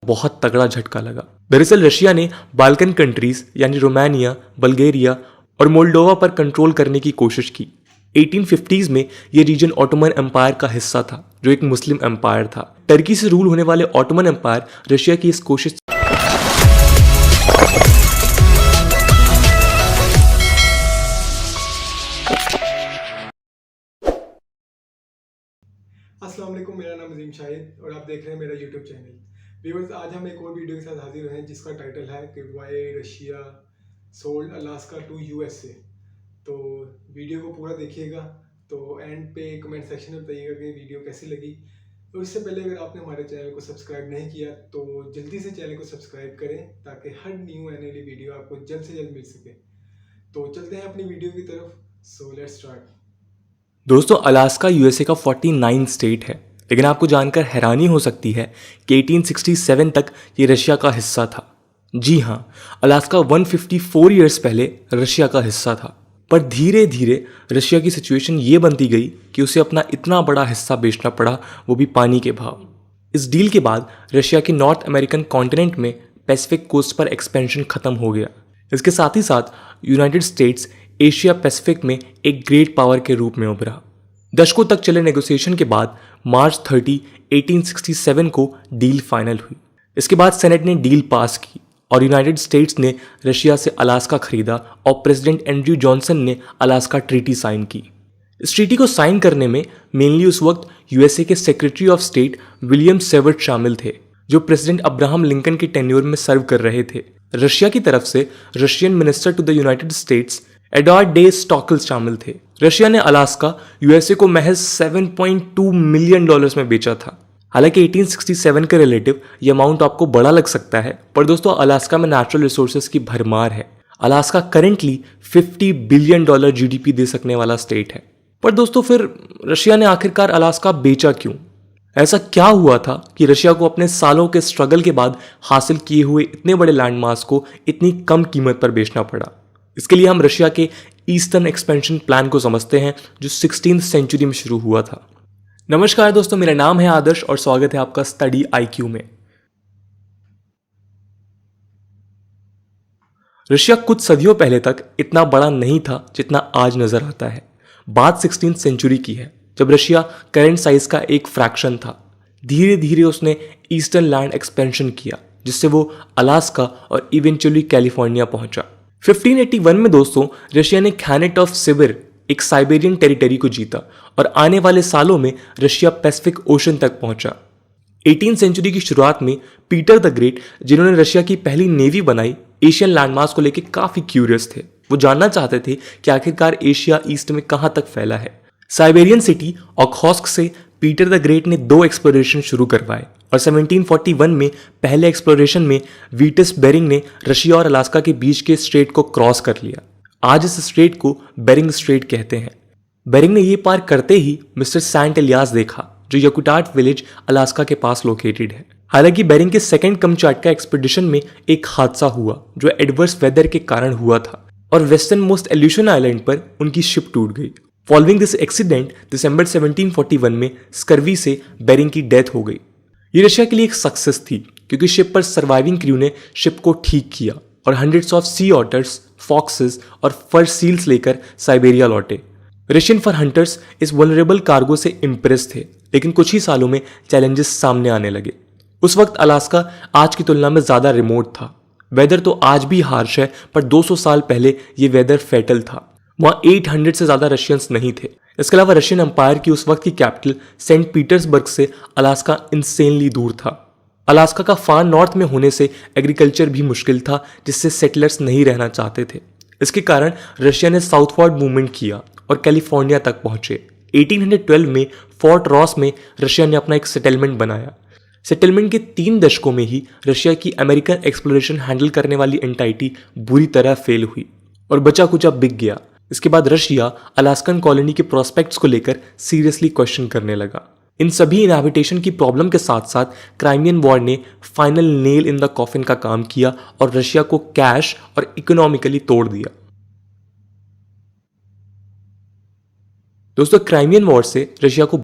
बहुत तगड़ा झटका लगा। दरअसल रशिया ने बाल्कन कंट्रीज यानी रोमानिया, बल्गेरिया और मोल्डोवा पर कंट्रोल करने की कोशिश की। 1850s में यह रीजन ऑटोमन एम्पायर का हिस्सा था, जो एक मुस्लिम एम्पायर था। टर्की से रूल होने वाले ऑटोमन एम्पायर रशिया की इस कोशिश अस्सलाम वालेकुम, मेरा नाम अजीम शाहिद और आप देख रहे हैं मेरा यूट्यूब चैनल। व्यूअर्स, आज हम एक और वीडियो के साथ हाजिर हैं जिसका टाइटल है कि why Russia sold Alaska to USA. तो वीडियो को पूरा देखिएगा, तो एंड पे कमेंट सेक्शन में बताइएगा कि वीडियो कैसी लगी। तो इससे पहले अगर आपने हमारे चैनल को सब्सक्राइब नहीं किया तो जल्दी से चैनल को सब्सक्राइब करें ताकि हर न्यू आने वाली वीडियो आपको जल्द से जल्द मिल सके। तो चलते हैं अपनी वीडियो की तरफ। So let's start. दोस्तों, अलास्का यूएसए का 49 स्टेट है, लेकिन आपको जानकर हैरानी हो सकती है कि 1867 तक ये रशिया का हिस्सा था। जी हाँ, अलास्का 154 ईयर्स पहले रशिया का हिस्सा था। पर धीरे धीरे रशिया की सिचुएशन ये बनती गई कि उसे अपना इतना बड़ा हिस्सा बेचना पड़ा, वो भी पानी के भाव। इस डील के बाद रशिया के नॉर्थ अमेरिकन कॉन्टिनेंट में पैसिफिक कोस्ट पर एक्सपेंशन खत्म हो गया। इसके साथ ही साथ यूनाइटेड स्टेट्स एशिया पैसिफिक में एक ग्रेट पावर के रूप में उभरा। दशकों तक चले नेगोशिएशन के बाद मार्च 30, 1867 को डील फाइनल हुई। इसके बाद सेनेट ने डील पास की और यूनाइटेड स्टेट्स ने रशिया से अलास्का खरीदा और प्रेसिडेंट एंड्रयू जॉनसन ने अलास्का ट्रीटी साइन की। इस ट्रीटी को साइन करने में मेनली उस वक्त यूएसए के secretary of state William Seward शामिल थे, जो प्रेसिडेंट अब्राहम लिंकन के टेन्योर में सर्व कर रहे थे। रशिया की तरफ से Russian minister to the United States Edward de Stoeckl शामिल थे। रशिया ने अलास्का यूएसए को महज $7.2 मिलियन में बेचा था। हालांकि 1867 के रिलेटिव ये अमाउंट आपको बड़ा लग सकता है, पर दोस्तों अलास्का में नेचुरल रिसोर्सेज की भरमार है। अलास्का करेंटली $50 बिलियन जीडीपी दे सकने वाला स्टेट है। पर दोस्तों फिर रशिया ने आखिरकार अलास्का बेचा क्यों? ऐसा क्या हुआ था कि रशिया को अपने सालों के स्ट्रगल के बाद हासिल किए हुए इतने बड़े लैंडमास को इतनी कम कीमत पर बेचना पड़ा? इसके लिए हम रशिया के ईस्टर्न एक्सपेंशन प्लान को समझते हैं, जो 16th सेंचुरी में शुरू हुआ था। नमस्कार दोस्तों, मेरा नाम है आदर्श और स्वागत है आपका स्टडी आईक्यू में। रशिया कुछ सदियों पहले तक इतना बड़ा नहीं था जितना आज नजर आता है। बात 16th सेंचुरी की है, जब रशिया करंट साइज का एक फ्रैक्शन था। धीरे धीरे उसने ईस्टर्न लैंड एक्सपेंशन किया, जिससे वो अलास्का और इवेंचुअली कैलिफोर्निया पहुंचा। 1581 में दोस्तों रशिया ने खैनेट ऑफ सिबिर, एक साइबेरियन टेरिटरी को जीता और आने वाले सालों में रशिया पैसिफिक ओशन तक पहुंचा। 18th सेंचुरी की शुरुआत में पीटर द ग्रेट, जिन्होंने रशिया की पहली नेवी बनाई, एशियन लैंडमास को लेकर काफी क्यूरियस थे। वो जानना चाहते थे कि आखिरकार एशिया ईस्ट में कहां तक फैला है। साइबेरियन सिटी ओखोत्स्क से पीटर द ग्रेट ने 2 एक्सप्लोरेशन शुरू करवाए और 1741 में पहले एक्सप्लोरेशन में विटस बेरिंग ने रशिया और अलास्का के बीच के स्ट्रेट को क्रॉस कर लिया। आज इस स्ट्रेट को बेरिंग स्ट्रेट कहते हैं। बेरिंग ने ये पार करते ही मिस्टर सेंट एलियास देखा, जो याकुटाट विलेज अलास्का के पास लोकेटेड है। हालांकि बेरिंग के सेकंड कमचाटका एक्सपीडिशन में एक हादसा हुआ जो एडवर्स वेदर के कारण हुआ था और वेस्टर्न मोस्ट एल्यूशन आइलैंड पर उनकी शिप टूट गई। फॉलोइंग दिस एक्सीडेंट दिसंबर 1741 में स्कर्वी से बेरिंग की डेथ हो गई। ये रशिया के लिए एक सक्सेस थी, क्योंकि शिप पर सर्वाइविंग क्रू ने शिप को ठीक किया और hundreds of sea otters, foxes और फर सील्स लेकर साइबेरिया लौटे। रशियन फर हंटर्स इस वल्नरेबल कार्गो से इम्प्रेस थे, लेकिन कुछ ही सालों में चैलेंजेस सामने आने लगे। उस वक्त अलास्का आज की तुलना में ज्यादा रिमोट था। वेदर तो आज भी हार्श है, पर 200 साल पहले ये वेदर फेटल था। वहां 800 से ज्यादा रशियंस नहीं थे। इसके अलावा रशियन एम्पायर की उस वक्त की कैपिटल सेंट पीटर्सबर्ग से अलास्का इंसेनली दूर था। अलास्का का फार नॉर्थ में होने से एग्रीकल्चर भी मुश्किल था, जिससे सेटलर्स नहीं रहना चाहते थे। इसके कारण रशिया ने साउथवर्ड मूवमेंट किया और कैलिफोर्निया तक पहुंचे। 1812 में फोर्ट रॉस में रशिया ने अपना एक सेटलमेंट बनाया। सेटलमेंट के 3 दशकों में ही रशिया की अमेरिकन एक्सप्लोरेशन हैंडल करने वाली एंटाइटी बुरी तरह फेल हुई और बचा कुचा बिक गया। इसके बाद रशिया अलास्कन कॉलोनी के प्रोस्पेक्ट्स को लेकर सीरियसली क्वेश्चन करने लगा। इन सभी इनहैबिटेशन की प्रॉब्लम के साथ साथ क्राइमियन वॉर ने final nail in the coffin का काम किया और रशिया को कैश और इकोनॉमिकली तोड़ दिया। दोस्तों, क्राइमियन वॉर से रशिया को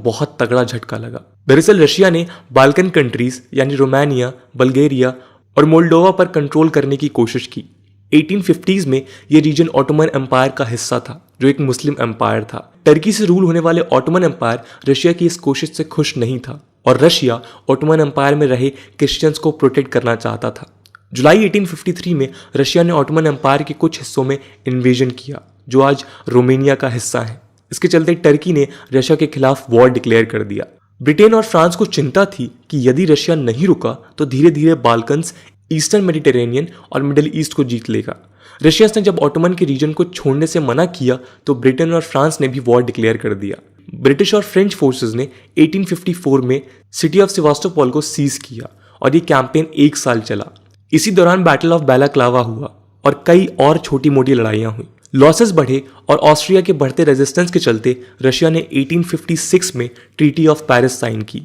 बहुत तगड़ा झटका लगा। दरअसल रशिया ने बाल्कन कंट्रीज यानी रोमानिया, बल्गेरिया और मोल्डोवा पर कंट्रोल करने की कोशिश की। 1850s में यह रीजन ऑटोमन एम्पायर का हिस्सा था, जो एक मुस्लिम एम्पायर था। टर्की से रूल होने वाले ऑटोमन एम्पायर रशिया की इस कोशिश से खुश नहीं था और रशिया ऑटोमन एम्पायर में रहे क्रिश्चियंस को प्रोटेक्ट करना चाहता था। जुलाई 1853 में रशिया ने ऑटोमन एम्पायर के कुछ हिस्सों में इन्वेजन किया, जो आज रोमानिया का हिस्सा है। इसके चलते टर्की ने रशिया के खिलाफ वॉर डिक्लेयर कर दिया। ब्रिटेन और फ्रांस को चिंता थी कि यदि रशिया नहीं रुका तो धीरे धीरे बाल्कन्स, ईस्टर्न मेडिटेरेनियन और मिडिल ईस्ट को जीत लेगा। रशिया ने जब ऑटोमन के रीजन को छोड़ने से मना किया तो ब्रिटेन और फ्रांस ने भी वॉर डिक्लेयर कर दिया। ब्रिटिश और फ्रेंच फोर्सेस ने 1854 में सिटी ऑफ सेवास्टोपोल को सीज किया और ये कैंपेन 1 साल चला। इसी दौरान बैटल ऑफ बैलाक्लावा हुआ और कई और छोटी मोटी लड़ाइयां हुई। लॉसेस बढ़े और ऑस्ट्रिया के बढ़ते रेजिस्टेंस के चलते रशिया ने 1856 में ट्रीटी ऑफ पेरिस साइन की।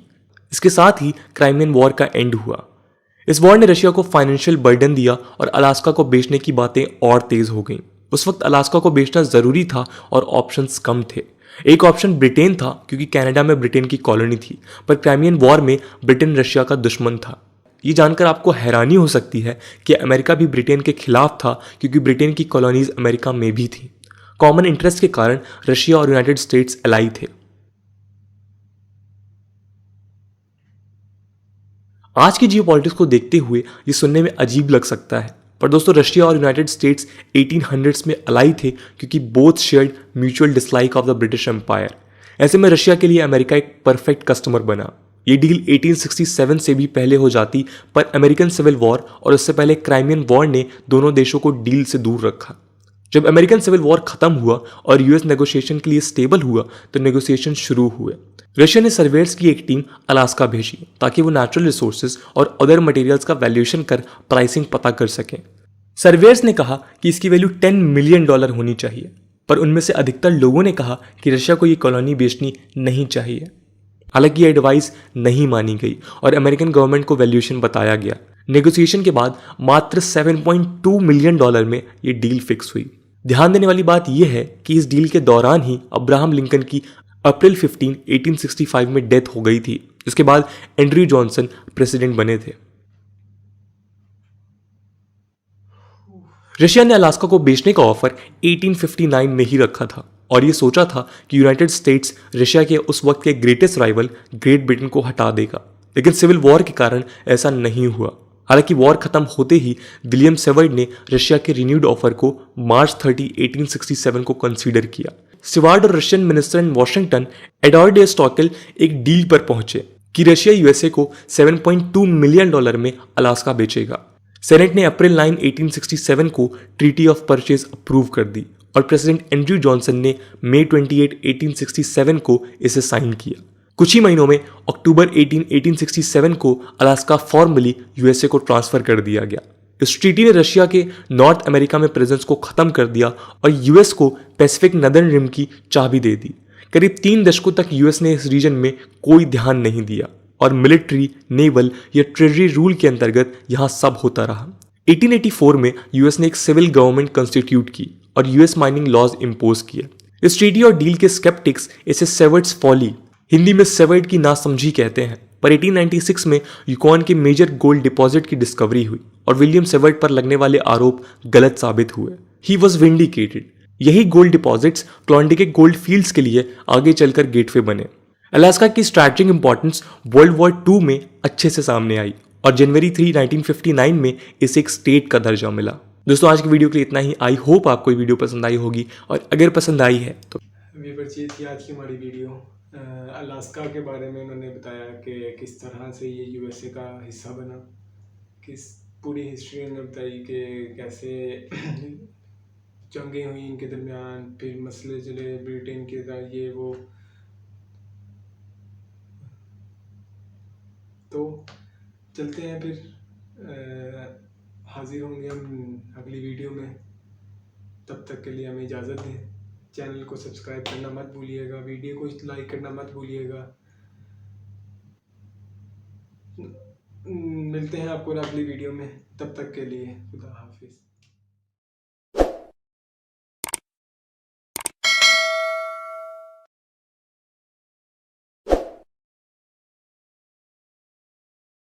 इसके साथ ही क्राइमियन वॉर का एंड हुआ। इस वॉर ने रशिया को फाइनेंशियल बर्डन दिया और अलास्का को बेचने की बातें और तेज हो गईं। उस वक्त अलास्का को बेचना जरूरी था और ऑप्शंस कम थे। एक ऑप्शन ब्रिटेन था क्योंकि कनाडा में ब्रिटेन की कॉलोनी थी, पर क्राइमियन वॉर में ब्रिटेन रशिया का दुश्मन था। ये जानकर आपको हैरानी हो सकती है कि अमेरिका भी ब्रिटेन के खिलाफ था क्योंकि ब्रिटेन की कॉलोनीज अमेरिका में भी थी। कॉमन इंटरेस्ट के कारण रशिया और यूनाइटेड स्टेट्स एलाई थे। आज की जियोपॉलिटिक्स को देखते हुए ये सुनने में अजीब लग सकता है, पर दोस्तों रशिया और यूनाइटेड स्टेट्स 1800s में अलाई थे क्योंकि both shared mutual dislike of the British Empire. ऐसे में रशिया के लिए अमेरिका एक परफेक्ट कस्टमर बना। ये डील 1867 से भी पहले हो जाती, पर अमेरिकन सिविल वॉर और उससे पहले क्राइमियन वॉर ने दोनों देशों को डील से दूर रखा। जब अमेरिकन सिविल वॉर खत्म हुआ और यूएस नेगोशिएशन के लिए स्टेबल हुआ तो नेगोशिएशन शुरू हुए। रशिया ने सर्वेयर्स की एक टीम अलास्का भेजी ताकि वो नेचुरल रिसोर्सेज और अदर मटेरियल्स का वैल्यूएशन कर प्राइसिंग पता कर सकें। सर्वेयर्स ने कहा कि इसकी वैल्यू $10 मिलियन होनी चाहिए, पर उनमें से अधिकतर लोगों ने कहा कि रशिया को ये कॉलोनी बेचनी नहीं चाहिए। हालांकि ये एडवाइस नहीं मानी गई और अमेरिकन गवर्नमेंट को वैल्यूएशन बताया गया। नेगोशिएशन के बाद मात्र $7.2 मिलियन में ये डील फिक्स हुई। ध्यान देने वाली बात यह है कि इस डील के दौरान ही अब्राहम लिंकन की अप्रैल 15, 1865 में डेथ हो गई थी। इसके बाद एंड्रयू जॉनसन प्रेसिडेंट बने थे। रशिया ने अलास्का को बेचने का ऑफर 1859 में ही रखा था और ये सोचा था कि यूनाइटेड स्टेट्स रशिया के उस वक्त के ग्रेटेस्ट राइवल ग्रेट ब्रिटेन को हटा देगा, लेकिन सिविल वॉर के कारण ऐसा नहीं हुआ। हालांकि वॉर खत्म होते ही विलियम सेवर्ड ने रशिया के रिन्यूड ऑफर को मार्च 30, 1867 को कंसीडर किया। सेवर्ड और Russian minister in Washington Edward de Stoeckl एक डील पर पहुंचे कि रशिया यूएसए को $7.2 मिलियन में अलास्का बेचेगा। सेनेट ने अप्रैल 9, 1867 को ट्रीटी ऑफ परचेज अप्रूव कर दी और प्रेसिडेंट एंड्रयू जॉनसन ने मई 28, 1867 को इसे साइन किया। कुछ ही महीनों में अक्टूबर 18, 1867 को अलास्का फॉर्मली यूएसए को ट्रांसफर कर दिया गया। इस ट्रीटी ने रशिया के नॉर्थ अमेरिका में प्रेजेंस को खत्म कर दिया और यूएस को पैसिफिक नदर्न रिम की चाबी दे दी। करीब 3 दशकों तक यूएस ने इस रीजन में कोई ध्यान नहीं दिया और मिलिट्री, नेवल या ट्रेजरी रूल के अंतर्गत यहां सब होता रहा। 1884 में यूएस ने एक सिविल गवर्नमेंट कंस्टिट्यूट की और यूएस माइनिंग लॉज इंपोज किए। इस ट्रीटी और डील के स्केप्टिक्स इसे सेवर्ड्स फॉली, हिंदी में सेवर्ड की नासमझी कहते हैं, पर 1896 में यूकॉन के मेजर गोल्ड डिपॉजिट की डिस्कवरी हुई और विलियम सेवर्ड पर लगने वाले आरोप गलत साबित हुए। He was vindicated. यही गोल्ड डिपॉजिट्स क्लॉन्डिके गोल्ड फील्ड्स के लिए आगे चलकर गेटवे बने। अलास्का की strategic importance world war II में अच्छे से सामने आई और जनवरी 3, 1959 में इसे एक स्टेट का दर्जा मिला। दोस्तों आज की वीडियो के लिए इतना ही। आई होप आपको ये वीडियो पसंद आई होगी और अगर पसंद आई है तो आज की हमारी वीडियो अलास्का के बारे में उन्होंने बताया कि किस तरह से ये यूएसए का हिस्सा बना, किस पूरी हिस्ट्री उन्होंने बताई कि कैसे जंगें हुई इनके दरमियान, फिर मसले चले ब्रिटेन के साथ ये वो। तो चलते हैं फिर हाजिर होंगे हम अगली वीडियो में। तब तक के लिए हमें इजाज़त दें। चैनल को सब्सक्राइब करना मत भूलिएगा, वीडियो को लाइक करना मत भूलिएगा। मिलते हैं आपको अगली वीडियो में, तब तक के लिए खुदा हाफिज़।